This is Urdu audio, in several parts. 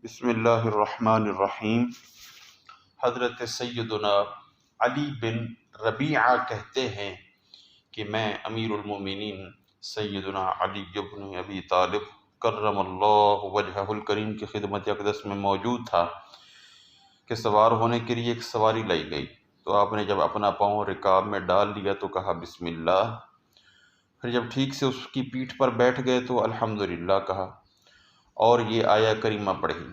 بسم اللہ الرحمن الرحیم۔ حضرت سیدنا علی بن ربیعہ کہتے ہیں کہ میں امیر المومنین سیدنا علی بن ابی طالب کرم اللہ وجہہ الکریم کی خدمت اقدس میں موجود تھا کہ سوار ہونے کے لیے ایک سواری لائی گئی، تو آپ نے جب اپنا پاؤں رکاب میں ڈال لیا تو کہا بسم اللہ، پھر جب ٹھیک سے اس کی پیٹھ پر بیٹھ گئے تو الحمدللہ کہا، اور یہ آیہ کریمہ پڑھی،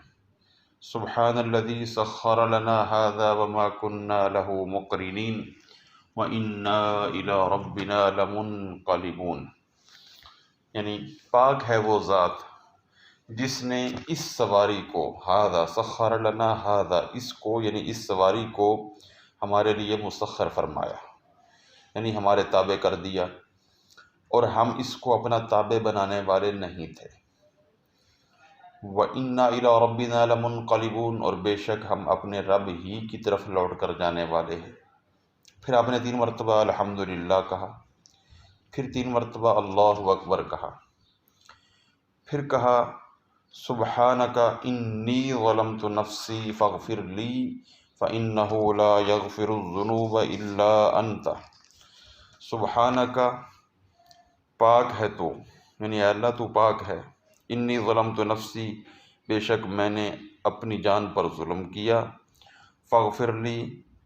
سبحان الذی سخر لنا هذا وما كنا له مقرنین وإنا إلی ربنا لمنقلبون، یعنی پاک ہے وہ ذات جس نے اس سواری کو، هذا سخر لنا هذا، اس کو یعنی اس سواری کو ہمارے لیے مسخر فرمایا، یعنی ہمارے تابع کر دیا، اور ہم اس کو اپنا تابع بنانے والے نہیں تھے۔ وَإِنَّا إِلَىٰ رَبِّنَا لَمُنْقَلِبُونَ، اور بے شک ہم اپنے رب ہی کی طرف لوٹ کر جانے والے ہیں۔ پھر آپ نے 3 مرتبہ الحمدللہ کہا، پھر 3 مرتبہ اللہ اکبر کہا، پھر کہا سبحانک انی ظلمت نفسی فاغفر لی فإنہ لا یغفر الذنوب الا انت، سبحانک پاک ہے تو، یعنی اے اللہ تو پاک ہے، انی ظلمت نفسی بے شک میں نے اپنی جان پر ظلم کیا، فاغفر لی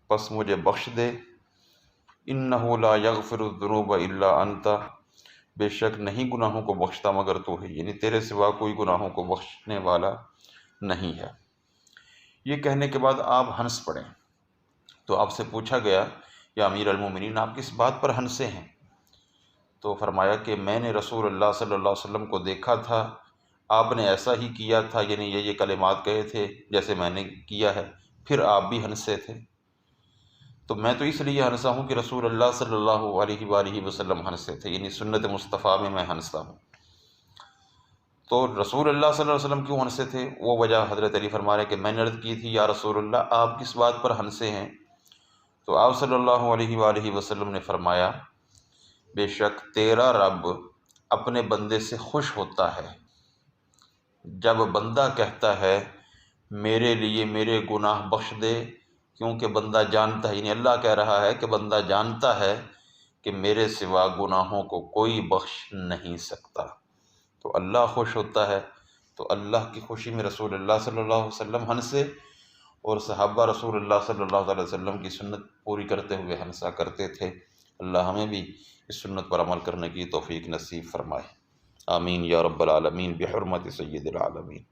پس مجھے بخش دے، انہ لا یغفر الذنوب الا انت، بے شک نہیں گناہوں کو بخشتا مگر تو ہے، یعنی تیرے سوا کوئی گناہوں کو بخشنے والا نہیں ہے۔ یہ کہنے کے بعد آپ ہنس پڑے، تو آپ سے پوچھا گیا یا امیر المومنین آپ کس بات پر ہنسے ہیں؟ تو فرمایا کہ میں نے رسول اللہ صلی اللہ علیہ وسلم کو دیکھا تھا، آپ نے ایسا ہی کیا تھا، یعنی یہ کلمات کہے تھے جیسے میں نے کیا ہے، پھر آپ بھی ہنسے تھے، تو میں تو اس لیے ہنسا ہوں کہ رسول اللہ صلی اللہ علیہ وآلہ وسلم ہنسے تھے، یعنی سنت مصطفیٰ میں ہنستا ہوں۔ تو رسول اللہ صلی اللہ علیہ وسلم کیوں ہنسے تھے؟ وہ وجہ حضرت علی فرما رہے کہ میں نے عرض کی تھی یا رسول اللہ آپ کس بات پر ہنسے ہیں؟ تو آپ صلی اللہ علیہ وآلہ وسلم نے فرمایا بے شک تیرا رب اپنے بندے سے خوش ہوتا ہے جب بندہ کہتا ہے میرے لیے میرے گناہ بخش دے، کیونکہ بندہ جانتا ہے، یعنی اللہ کہہ رہا ہے کہ بندہ جانتا ہے کہ میرے سوا گناہوں کو کوئی بخش نہیں سکتا، تو اللہ خوش ہوتا ہے، تو اللہ کی خوشی میں رسول اللہ صلی اللہ علیہ وسلم ہنسے، اور صحابہ رسول اللہ صلی اللہ علیہ وسلم کی سنت پوری کرتے ہوئے ہنسا کرتے تھے۔ اللہ ہمیں بھی اس سنت پر عمل کرنے کی توفیق نصیب فرمائے، آمین یا رب العالمین، بحرمت سید العالمین۔